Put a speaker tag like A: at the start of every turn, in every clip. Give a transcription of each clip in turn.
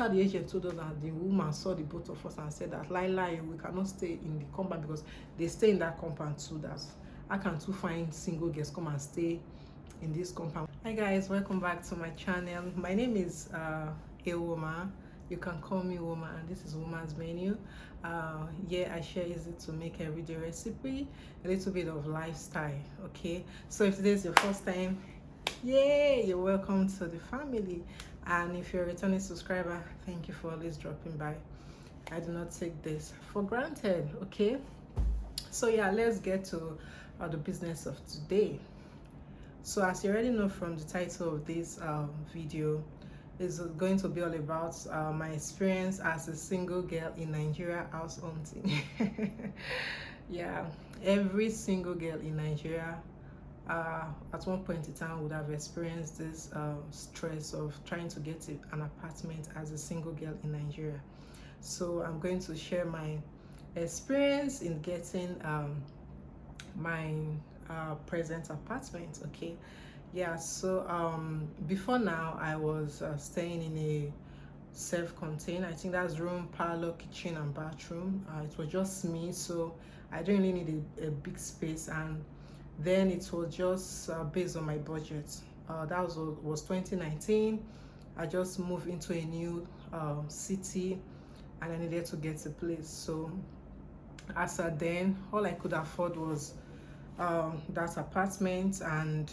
A: After the agent told us that, the woman saw the both of us and said that lie, we cannot stay in the compound because they stay in that compound too. That's I can too find single girls come and stay in this compound. Hi guys, welcome back to my channel. My name is Ewoma. You can call me Woman, and this is Woman's Menu. Yeah, I share easy to make everyday recipe, a little bit of lifestyle. Okay, so if this is your first time, yay, you're welcome to the family. And if you're a returning subscriber, thank you for always dropping by. I do not take this for granted. Okay, so yeah, let's get to the business of today. So as you already know from the title of this video, is going to be all about my experience as a single girl in Nigeria house hunting. Yeah, every single girl in Nigeria at one point in time would have experienced this stress of trying to get an apartment as a single girl in Nigeria. So I'm going to share my experience in getting my present apartment. Okay, yeah, so before now I was staying in a self-contained, I think that's room, parlor, kitchen and bathroom. It was just me, so I didn't really need a big space, and then it was just based on my budget. That was 2019. I just moved into a new city and I needed to get a place. So as at then, all I could afford was that apartment, and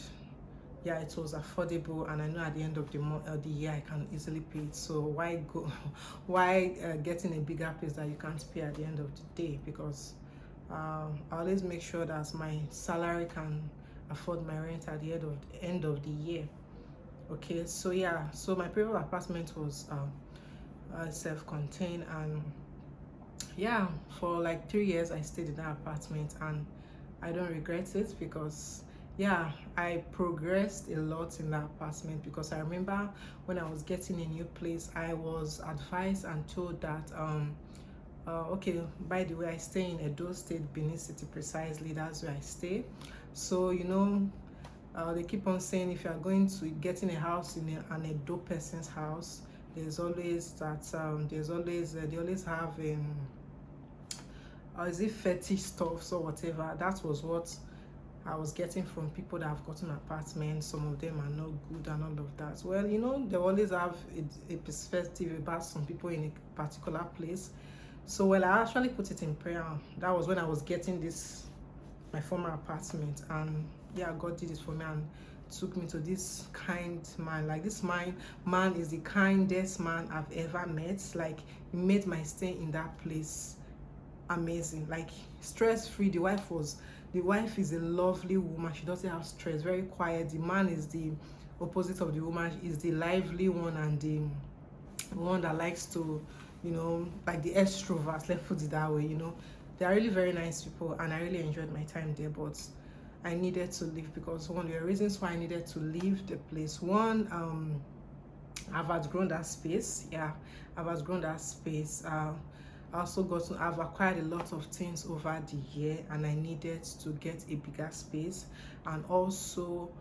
A: yeah, it was affordable, and I know at the end of the year I can easily pay it. So why go why getting a bigger place that you can't pay at the end of the day? Because I always make sure that my salary can afford my rent at the end of the year. Okay, so yeah, so my previous apartment was self-contained, and yeah, for like 3 years I stayed in that apartment, and I don't regret it because yeah, I progressed a lot in that apartment. Because I remember when I was getting a new place, I was advised and told that okay, by the way, I stay in Edo State, Benin City precisely. That's where I stay. So you know, they keep on saying if you are going to getting a house in an Edo person's house, there's always that they always have is it fetish stuff or whatever. That was what I was getting from people that have gotten apartments. Some of them are not good and all of that. Well, you know, they always have a perspective about some people in a particular place. So well, I actually put it in prayer. That was when I was getting my former apartment, and yeah, God did it for me and took me to this kind man. Like, this man is the kindest man I've ever met. Like, he made my stay in that place amazing, like stress-free. The wife is a lovely woman. She doesn't have stress, very quiet. The man is the opposite of the woman. Is the lively one and the one that likes to, you know, like the extrovert, let's put it that way. You know, they are really very nice people, and I really enjoyed my time there. But I needed to leave because one of the reasons why I needed to leave the place, one, I've outgrown that space. Yeah, I've outgrown that space. I also I've acquired a lot of things over the year, and I needed to get a bigger space. And also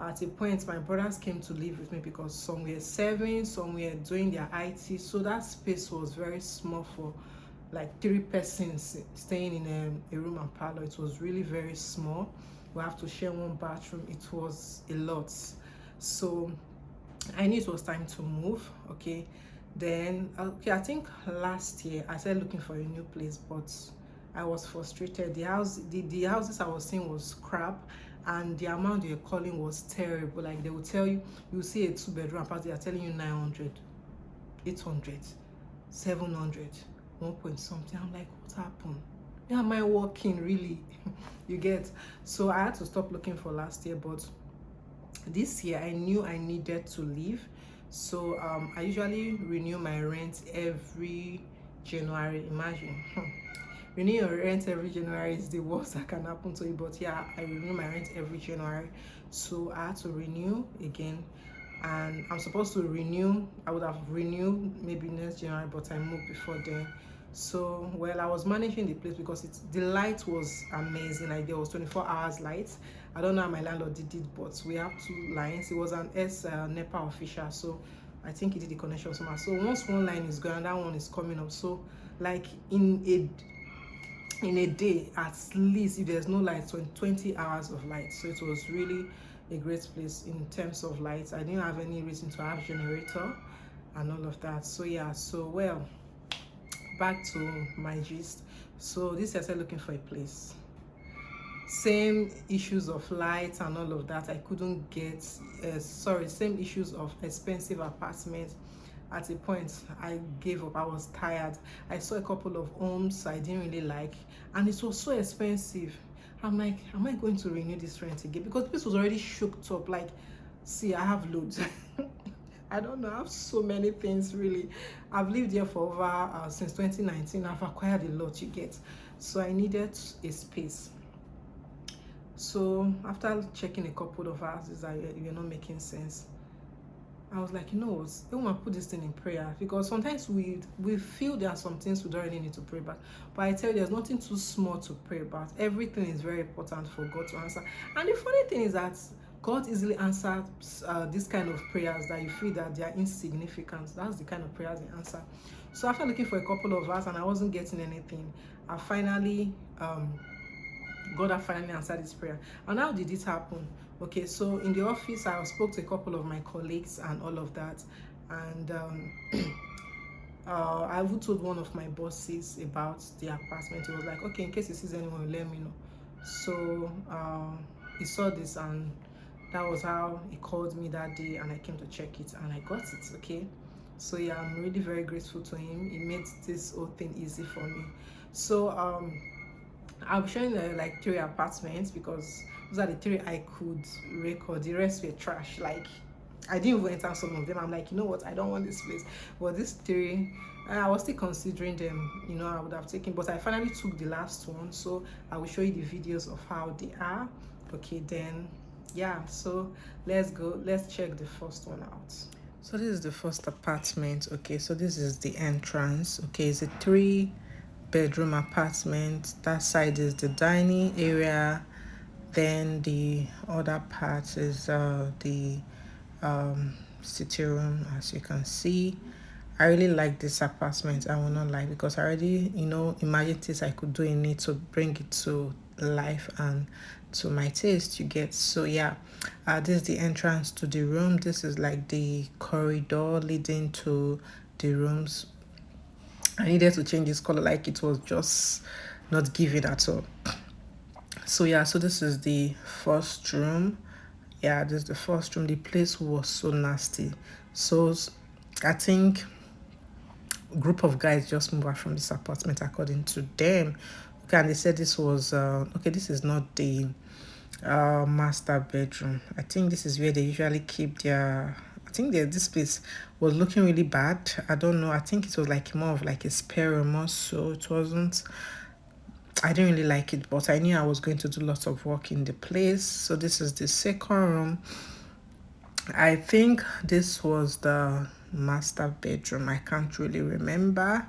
A: at a point my brothers came to live with me because some were serving, some were doing their IT, so that space was very small for like 3 persons staying in a room and parlor. It was really very small. We have to share one bathroom. It was a lot. So I knew it was time to move. Okay, then okay, I think last year I started looking for a new place, but I was frustrated. The houses I was seeing was crap, and the amount they were calling was terrible. Like, they will tell you, you see a 2-bedroom apartment, they are telling you 900, 800, 700, 1 point something. I'm like, what happened? Where am I working really? You get? So I had to stop looking for last year, but this year I knew I needed to leave. So I usually renew my rent every January. Imagine. Renew your rent every January is the worst that can happen to you. But yeah, I renew my rent every January. So I had to renew again, and I'm supposed to renew. I would have renewed maybe next January, but I moved before then. So well, I was managing the place because the light was amazing. Like, there was 24 hours light. I don't know how my landlord did it, but we have 2 lines. It was an NEPA official, so I think he did the connection somehow. So once one line is going, that one is coming up. So like in a day, at least, if there's no light, 20 hours of light. So it was really a great place in terms of light. I didn't have any reason to have generator and all of that. So yeah, so well, back to my gist. So this, I started looking for a place. Same issues of light and all of that. I couldn't get same issues of expensive apartments. At a point I gave up. I was tired. I saw a couple of homes I didn't really like, and it was so expensive. I'm like, am I going to renew this rent again? Because this was already shook up. Like, see, I have loads. I don't know, I have so many things really. I've lived here for over since 2019. I've acquired a lot, you get. So I needed a space. So after checking a couple of houses that were not making sense, I was like, you know what, I want to put this thing in prayer, because sometimes we feel there are some things we don't really need to pray about. But I tell you, there's nothing too small to pray about. Everything is very important for God to answer. And the funny thing is that God easily answers this kind of prayers that you feel that they are insignificant. That's the kind of prayers He answers. So after looking for a couple of hours and I wasn't getting anything, I finally God had finally answered this prayer. And how did it happen? Okay, so in the office, I spoke to a couple of my colleagues and all of that. And I even told one of my bosses about the apartment. He was like, okay, in case he sees anyone, let me know. So he saw this, and that was how he called me that day, and I came to check it, and I got it, okay? So yeah, I'm really very grateful to him. He made this whole thing easy for me. So I'm showing like 3 apartments, because those are the 3 I could record. The rest were trash. Like, I didn't even enter some of them. I'm like, you know what, I don't want this place. But these 3, I was still considering them, you know, I would have taken, but I finally took the last one. So I will show you the videos of how they are. Okay, then yeah, so let's check the first one out. So this is the first apartment. Okay, so this is the entrance. Okay, it's a 3-bedroom apartment. That side is the dining area, then the other part is the sitting room. As you can see, I really like this apartment. I will not lie, because I already, you know, imagine things I could do in it to bring it to life and to my taste, you get. So yeah, this is the entrance to the room. This is like the corridor leading to the rooms. I needed to change this color, like it was just not giving at all. So yeah, so this is the first room. Yeah, this is the first room. The place was so nasty. So I think a group of guys just moved out from this apartment, according to them. Okay, and they said this was okay, this is not the master bedroom. I think this is where they usually keep their, I think this place was looking really bad. I don't know, I think it was like more of like a spare room, so it wasn't, I didn't really like it, but I knew I was going to do lots of work in the place. So this is the second room. I think this was the master bedroom. I can't really remember.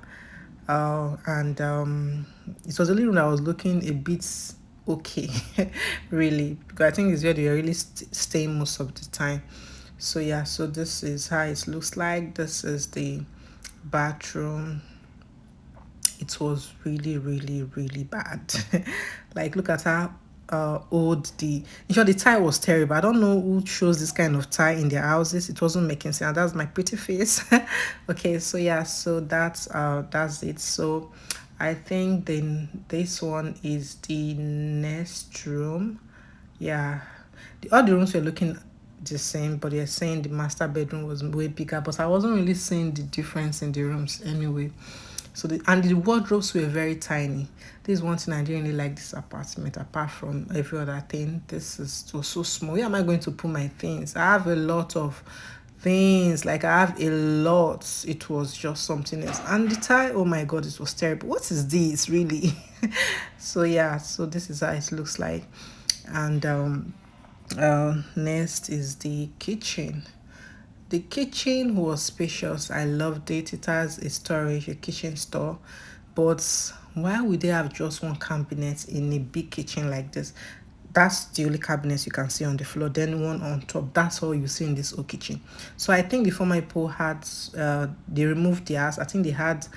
A: And it was a little room that was looking a bit okay, really, because I think it's where they really staying most of the time. So yeah, so this is how it looks like. This is the bathroom. It was really, really, really bad. Like, look at how old the tie was terrible. I don't know who chose this kind of tie in their houses. It wasn't making sense. That's my pretty face. Okay, so yeah, so that's it. So I think then this one is the next room. Yeah, all the rooms were looking the same, but they're saying the master bedroom was way bigger, but I wasn't really seeing the difference in the rooms anyway. So the wardrobes were very tiny. This is one thing I didn't really like this apartment. Apart from every other thing, it was so small. Where am I going to put my things? I have a lot of things. Like, I have a lot. It was just something else. And the tie, oh my god, it was terrible. What is this really? So yeah, so this is how it looks like. And next is the kitchen. The kitchen was spacious. I loved it. It has a storage, a kitchen store. But why would they have just one cabinet in a big kitchen like this? that's the only cabinets you can see on the floor, then one on top. That's all you see in this old kitchen. So I think the former people had they removed theirs. I think they had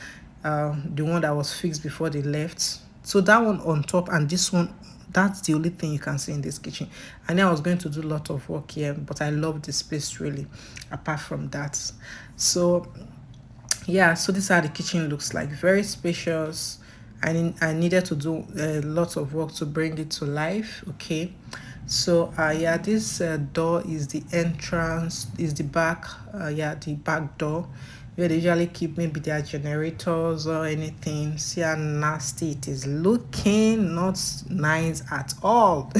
A: the one that was fixed before they left. So that one on top and this one, that's the only thing you can see in this kitchen. I know I was going to do a lot of work here, but I love the space really apart from that. So yeah, so this is how the kitchen looks like. Very spacious. I needed to do a lot of work to bring it to life. Okay, so yeah, this door is the entrance, is the back, yeah, the back door where they usually keep maybe their generators or anything. See how nasty it is looking, not nice at all.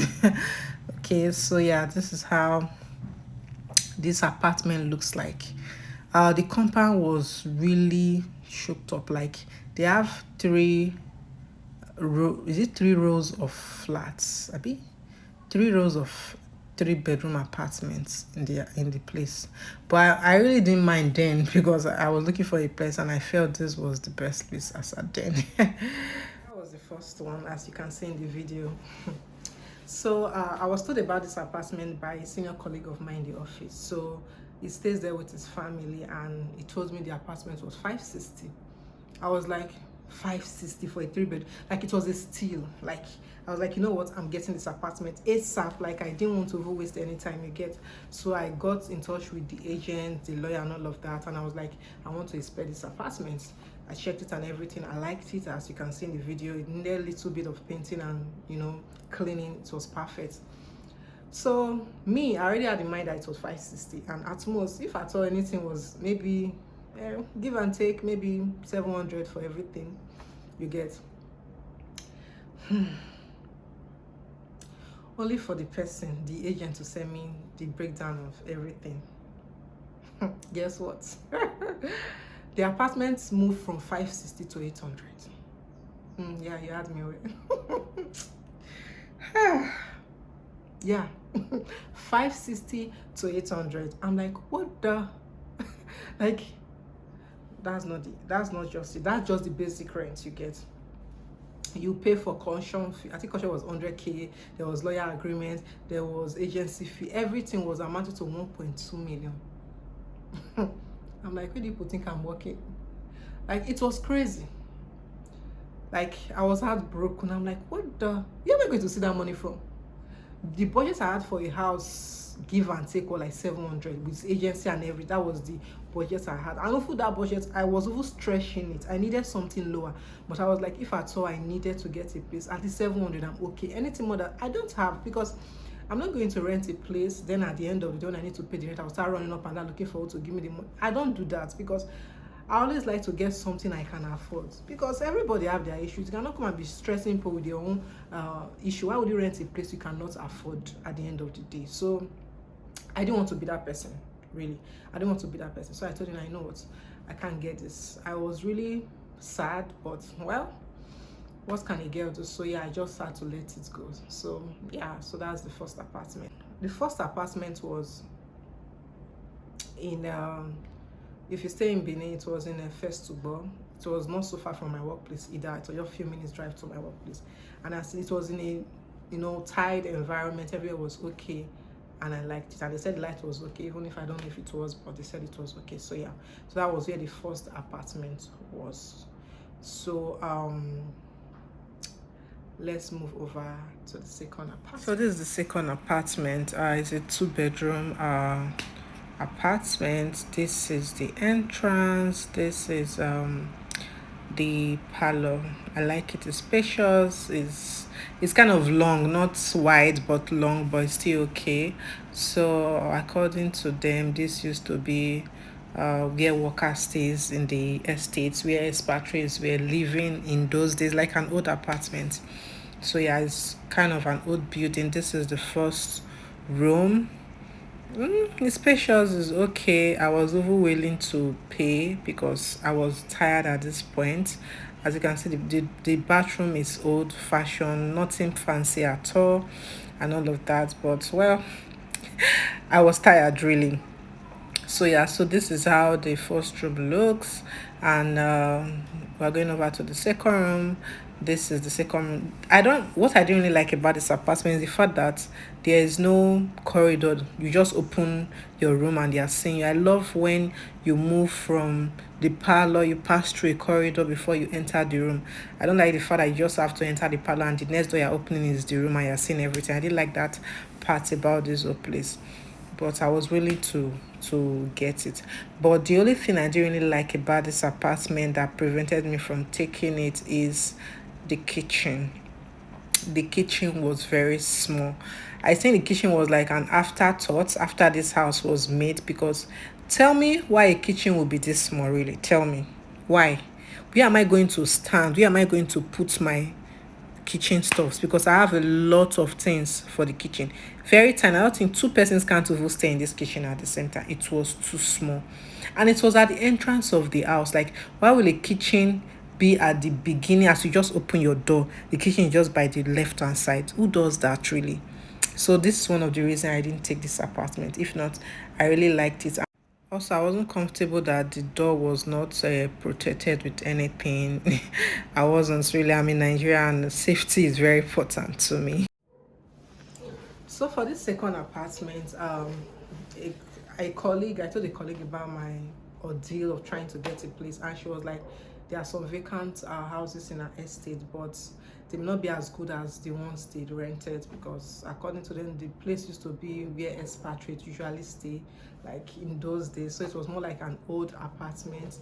A: Okay, so yeah, this is how this apartment looks like. The compound was really shook up. Like they have three rows of flats, abi? 3 rows of 3 bedroom apartments in the place. But I really didn't mind then because I was looking for a place and I felt this was the best place as at then. That was the first one, as you can see in the video. So I was told about this apartment by a senior colleague of mine in the office. So he stays there with his family and he told me the apartment was 560. I was like, 560 for a 3 bed? Like it was a steal. Like I was like, you know what, I'm getting this apartment ASAP. Like I didn't want to waste any time you get. So I got in touch with the agent, the lawyer and all of that, and I was like, I want to inspect this apartment. I checked it and everything. I liked it. As you can see in the video, it needed a little bit of painting and cleaning. It was perfect. So me, I already had in mind that it was 560, and at most, if at all anything, was maybe give and take, maybe 700 for everything you get. Only for the person, the agent, to send me the breakdown of everything. Guess what? The apartments moved from 560 to 800. Yeah, you had me away. Yeah. 560 to 800. I'm like, what the like, that's not just it. That's just the basic rent you get. You pay for caution fee. I think caution was 100K. There was lawyer agreement, there was agency fee. Everything was amounted to 1.2 million. I'm like, where do people think I'm working? Like, it was crazy. Like, I was heartbroken. I'm like, what the, where am I going to see that money from? The budget I had for a house, give and take, was like 700 with agency and everything. That was the budget I had. And for that budget, I was even stretching it. I needed something lower, but I was like, if at all I needed to get a place, at least 700, I'm okay. Anything more that I don't have, because I'm not going to rent a place, then at the end of the day when I need to pay the rent, I'll start running up and down looking for who to give me the money. I don't do that, because I always like to get something I can afford, because everybody have their issues. You cannot come and be stressing people with your own issue. Why would you rent a place you cannot afford at the end of the day? So I didn't want to be that person, really. I didn't want to be that person. So I told him, I know what, I can't get this. I was really sad, but well, what can a girl do? So yeah, I just had to let it go. So yeah, so that's the first apartment. The first apartment was in if you stay in Benin, it was in a Festubo. It was not so far from my workplace either. It was just a few minutes drive to my workplace. And as it was in a tied environment, everywhere was okay. And I liked it. And they said the light was okay, even if I don't know if it was, but they said it was okay. So yeah, so that was where the first apartment was. So let's move over to the second apartment. So this is the second apartment. It's a 2 bedroom apartment. This is the entrance. This is the parlor. I like it. It's spacious. It's kind of long, not wide but long, but it's still okay. So according to them, this used to be where worker stays in the estates, where expatriates were living in those days, like an old apartment. So yeah, it's kind of an old building. This is the first room. The spacious is okay. I was over willing to pay because I was tired at this point. As you can see, the bathroom is old fashioned, nothing fancy at all, and all of that. But well, I was tired really. So yeah, so this is how the first room looks. And we're going over to the second room. This is the second room. What I didn't really like about this apartment is the fact that there is no corridor. You just open your room and they are seeing you. I love when you move from the parlor, you pass through a corridor before you enter the room. I don't like the fact that you just have to enter the parlor and the next door you're opening is the room and you're seeing everything. I didn't like that part about this whole place, but I was willing to get it. But the only thing I didn't really like about this apartment that prevented me from taking it is the kitchen. The kitchen was very small. I think the kitchen was like an afterthought after this house was made, because tell me why a kitchen would be this small, really. Tell me why. Where am I going to stand? Where am I going to put my kitchen stuffs? Because I have a lot of things for the kitchen. Very tiny. I don't think two persons can't even stay in this kitchen at the same time. It was too small. And it was at the entrance of the house. Like, why will a kitchen be at the beginning as you just open your door? The kitchen is just by the left hand side. Who does that, really? So this is one of the reasons I didn't take this apartment. If not, I really liked it. Also, I wasn't comfortable that the door was not protected with anything. I wasn't really. I'm in Nigeria, and safety is very important to me. So for this second apartment, a, a colleague, I told a colleague about my ordeal of trying to get a place, and she was like, there are some vacant houses in our estate, but they may not be as good as the ones they rented, because according to them, the place used to be where expatriates usually stay, like in those days. So it was more like an old apartment,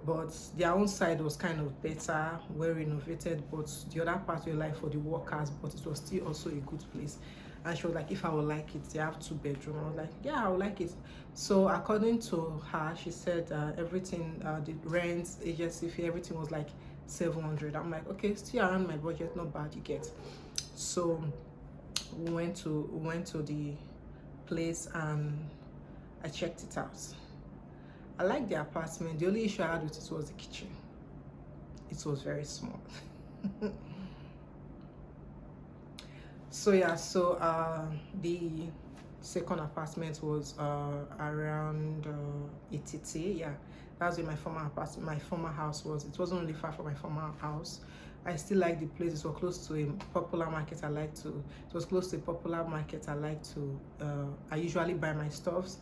A: but their own side was kind of better, well renovated, but the other part were like for the workers, but it was still also a good place. And she was like, if I would like it, they have 2 bedroom. I was like, yeah, I would like it. So according to her, she said everything, the rent, agency fee, everything was like 700. I'm like, okay, still around my budget, not bad, you get. So we went to the place and I checked it out. I liked the apartment. The only issue I had with it was the kitchen. It was very small. So yeah, so the second apartment was around 80. Yeah, that's where my former apartment, my former house was. It wasn't really far from my former house. I still like the place. It was close to a popular market. It was close to a popular market. I usually buy my stuffs,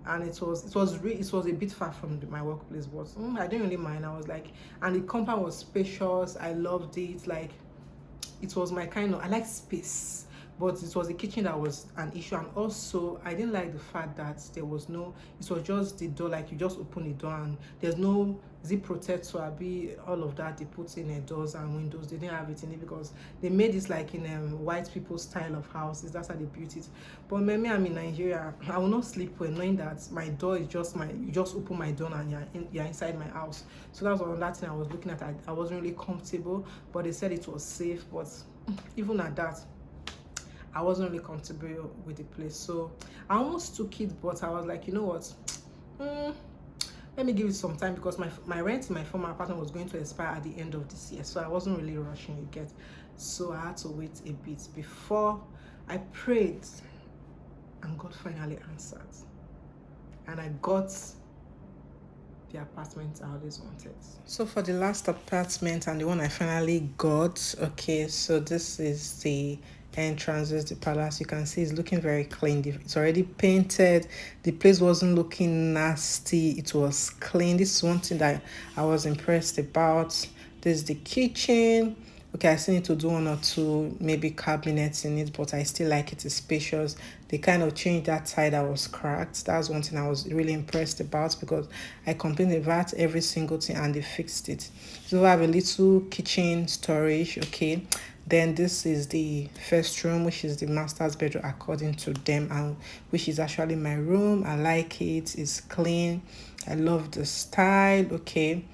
A: and it was a bit far from my workplace, but I didn't really mind. I was like, and the compound was spacious. I loved it. Like, it was my kind of, I like space, but it was the kitchen that was an issue. And also I didn't like the fact that there was no, it was just the door, like you just open the door and there's no zip protector, be all of that they put in doors and windows. They didn't have it in it because they made this like in white people style of houses. That's how they built it. But me, I'm in Nigeria. I will not sleep well knowing that my door is just you just open my door and you're inside my house. So that was another thing I was looking at. I wasn't really comfortable, but they said it was safe. But even at that, I wasn't really comfortable with the place. So I almost took it, but I was like, you know what? Let me give it some time, because my rent in my former apartment was going to expire at the end of this year. So I wasn't really rushing, you get. So I had to wait a bit before I prayed, and God finally answered. And I got the apartment I always wanted. So for the last apartment and the one I finally got, okay, so this is the entrances, the palace. You can see it's looking very clean. It's already painted. The place wasn't looking nasty. It was clean. This is one thing that I was impressed about. This is the kitchen. Okay, I still need to do one or two maybe cabinets in it, but I still like it. It's spacious. They kind of changed that side that was cracked. That's one thing I was really impressed about, because I complained about every single thing and they fixed it. So we have a little kitchen storage. Okay, then this is the first room, which is the master's bedroom according to them, and which is actually my room. I like it. It's clean. I love the style. Okay,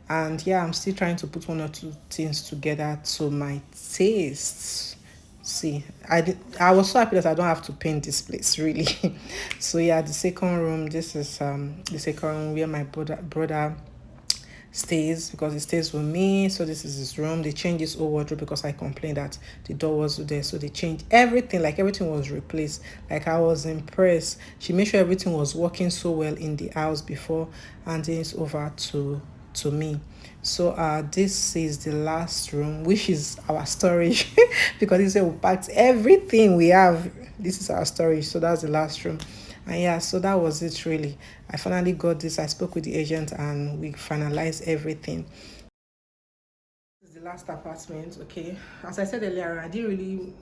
A: and yeah, I'm still trying to put one or two things together to my taste. See, I was so happy that I don't have to paint this place, really. So yeah, the second room, this is the second room where my brother stays, because he stays with me. So this is his room. They changed his old wardrobe because I complained that the door wasn't there. So they changed everything, like everything was replaced. Like, I was impressed. She made sure everything was working so well in the house before handing it over to to me. So this is the last room, which is our storage because this is where we packed everything we have. This is our storage, so that's the last room. And yeah, so that was it really. I finally got this. I spoke with the agent and we finalized everything. This is the last apartment. Okay, as I said earlier, I didn't really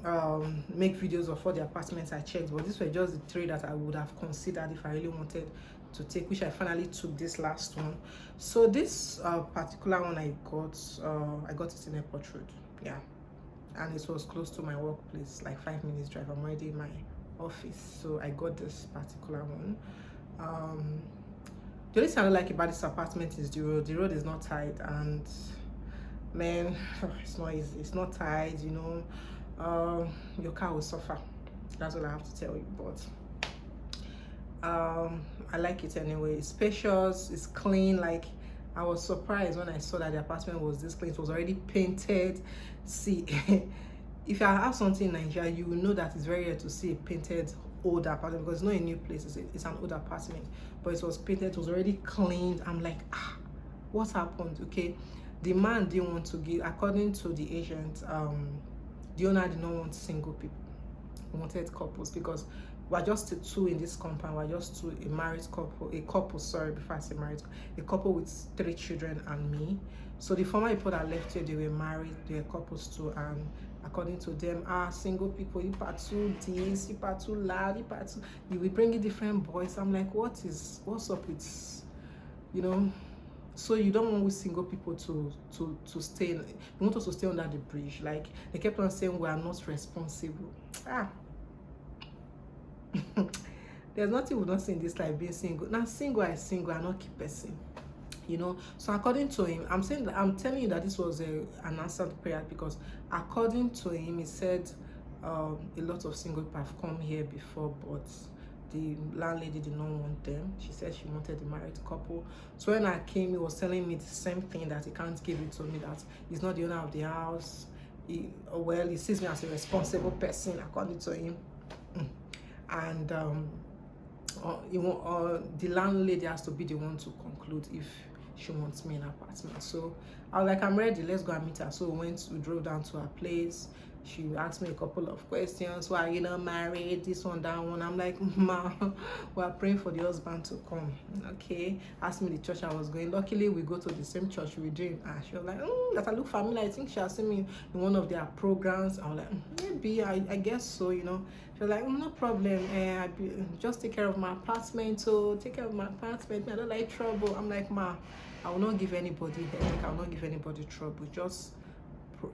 A: make videos of all the apartments I checked, but these were just the three that I would have considered if I really wanted to take, which I finally took this last one. So this particular one I got it in Airport Road. Yeah, and it was close to my workplace, like 5 minutes drive. I'm already in my office, so I got this particular one. The only thing I don't like about this apartment is the road. The road is not tight, and man, it's not easy. It's not tight, you know. Your car will suffer. That's all I have to tell you. But I like it anyway. It's spacious, it's clean. Like, I was surprised when I saw that the apartment was this clean. It was already painted. See, if I have something in Nigeria, you will know that it's very rare to see a painted old apartment because it's not a new place. It's an old apartment, but it was painted. It was already cleaned. I'm like, what happened? Okay, the man didn't want to give, according to the agent, the owner did not want single people. He wanted couples because we're just two in this compound. We're just two, a couple, sorry, before I say married, a couple with 3 children and me. So the former people that left here, they were married, they were couples too, and according to them, single people, you are too this, you are too loud, you will bring in different boys. I'm like, what's up with, you know? So you don't want with single people to stay, you want us to stay under the bridge. Like, they kept on saying we are not responsible. There's nothing we don't see in this life being single. Now single is single, and not keep person, you know. So according to him, I'm telling you that this was an answered prayer, because according to him, he said a lot of single people have come here before, but the landlady did not want them. She said she wanted a married couple. So when I came, he was telling me the same thing, that he can't give it to me, that he's not the owner of the house. He sees me as a responsible person, according to him. And the landlady has to be the one to conclude if she wants me in her apartment. So I was like, I'm ready, let's go and meet her. So we drove down to her place. She asked me a couple of questions. Why are you not married? This one, that one. I'm like, ma, we're praying for the husband to come. Okay. Asked me the church I was going. Luckily, we go to the same church we doing. She was like, that I look familiar. I think she has seen me in one of their programs. I was like, maybe, I guess so, you know. She was like, no problem. Just take care of my apartment. So take care of my apartment. I don't like trouble. I'm like, ma, I will not give anybody headache. I will not give anybody trouble.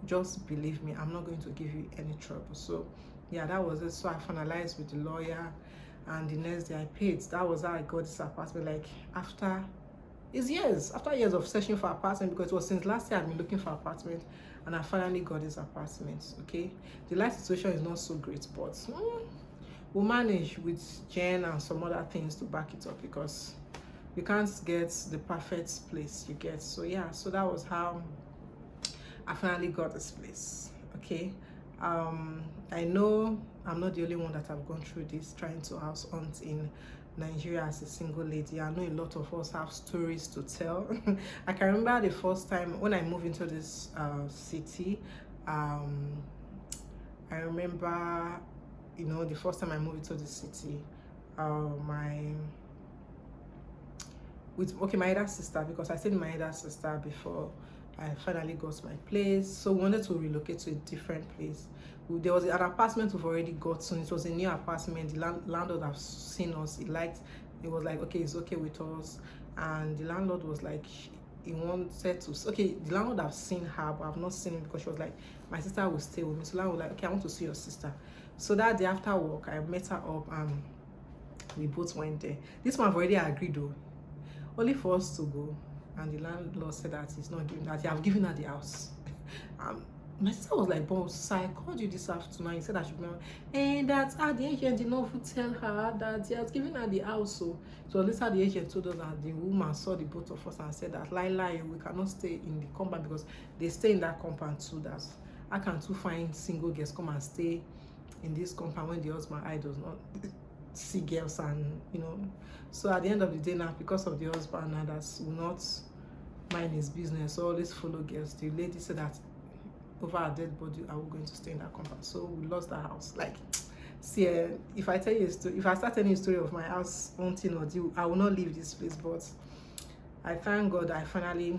A: Just believe me, I'm not going to give you any trouble. So yeah, that was it. So I finalized with the lawyer, and the next day I paid. That was how I got this apartment. Like, after years of searching for apartment, because it was since last year I've been looking for apartment, and I finally got this apartment. Okay, the life situation is not so great, but we'll manage with Jen and some other things to back it up, because you can't get the perfect place you get. So yeah, so that was how I finally got this place. Okay, I know I'm not the only one that have gone through this, trying to house hunt in Nigeria as a single lady. I know a lot of us have stories to tell. I can remember the first time when I moved into this city. I remember, you know, the first time I moved into the city, my elder sister, because I stayed with my elder sister before I finally got my place. So we wanted to relocate to a different place. There was an apartment we've already gotten. It was a new apartment. The landlord have seen us. It was like, okay, it's okay with us. And the landlord was like, he wanted to, okay, the landlord have seen her, but I've not seen him, because she was like, my sister will stay with me. So the landlord was like, okay, I want to see your sister. So that day after work, I met her up and we both went there. This one I've already agreed though, only for us to go. And the landlord said that he's not giving that. They have given her the house. My sister was like, boss, I called you this afternoon. He said I should be, and that the agent did not tell her that he has given her the house. So later the agent told us that the woman saw the both of us and said that lie, we cannot stay in the compound, because they stay in that compound too. That's, I can too find single girls come and stay in this compound when the husband does not see girls, and you know. So at the end of the day now, because of the husband now, that's not mind his business, so always follow girls. The lady said that over our dead body are we going to stay in that compound, so we lost the house. Like, see, if I tell you a story, if I start telling you a story of my house haunting or deal, I will not leave this place. But I thank God I finally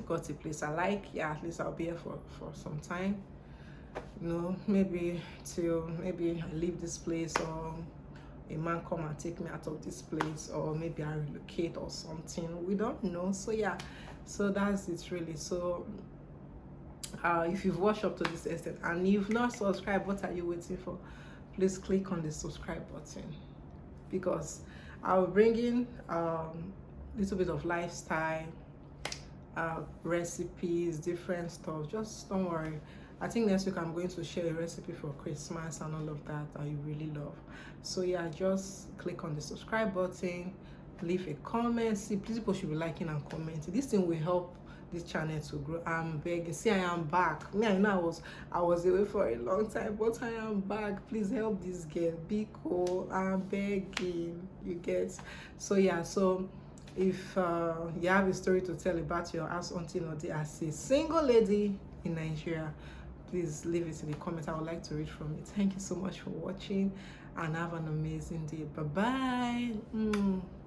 A: got a place I like. Yeah, at least I'll be here for some time, you know, maybe till maybe I leave this place, or a man come and take me out of this place, or maybe I relocate or something. We don't know. So yeah, so that's it really. So if you've watched up to this extent and you've not subscribed, what are you waiting for? Please click on the subscribe button, because I'll bring in little bit of lifestyle, recipes, different stuff. Just don't worry. I think next week I'm going to share a recipe for Christmas and all of that you really love. So yeah, just click on the subscribe button, leave a comment. See, people should be liking and commenting. This thing will help this channel to grow. I'm begging. See, I am back. Me, I know I was away for a long time, but I am back. Please help this girl. Be cool. I'm begging. You get. So yeah, so if you have a story to tell about your house haunting or as a single lady in Nigeria, please leave it in the comments. I would like to read from it. Thank you so much for watching, and have an amazing day. Bye bye.